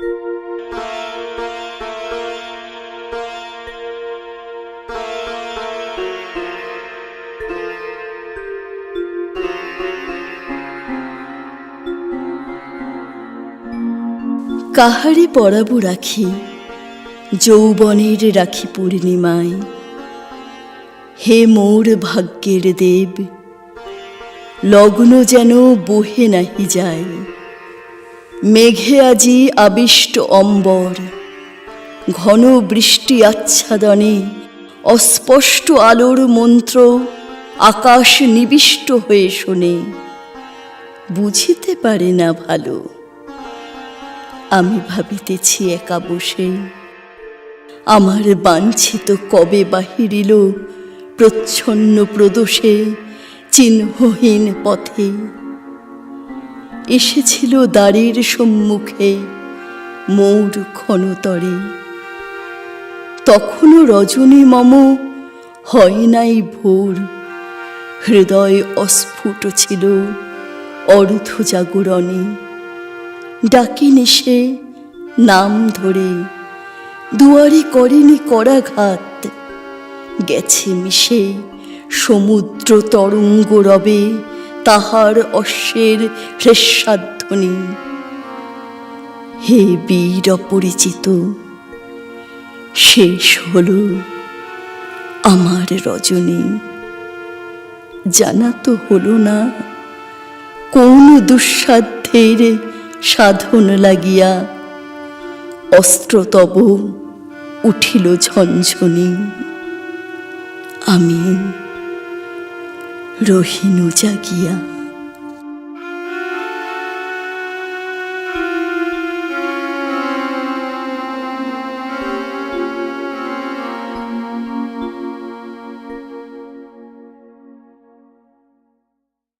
কাহারে পরাবো রাখি যৌবনের রাখি পূর্ণিমায়, হে মোর ভাগ্যের দেব, লগ্ন যেন বহে নাহি যায়। মেঘে আজি আবিষ্ট অম্বর, ঘন বৃষ্টি আচ্ছাদনে অস্পষ্ট আলোর মন্ত্র আকাশ নিবিষ্ট হয়ে শোনে। বুঝিতে পারে না ভালো, আমি ভাবিতেছি একা বসে, আমার বাঞ্ছিত কবে বাহিরিল প্রচ্ছন্ন প্রদোষে চিহ্নহীন পথে। এসেছিল দ্বারের সম্মুখে মোর ক্ষণতরে, তখনও রজনী মম হয় নাই ভোর। হৃদয় অস্ফুট ছিল অর্ধ জাগরণে, ডাকিনি সে নাম ধরে, দুয়ারে করেনি করাঘাত। গেছে মিশে সমুদ্র তরঙ্গ রবে তাহার অশ্বের হ্রেস্বাধ্বনি। হে বীর অপরিচিত, শেষ হলো আমার রজনী। জানা তো হলো না কোন দুঃসাধ্যের সাধন লাগিয়া অস্ত্র তব উঠিল ঝনঝনি। আমি রহিনু জাগিয়া।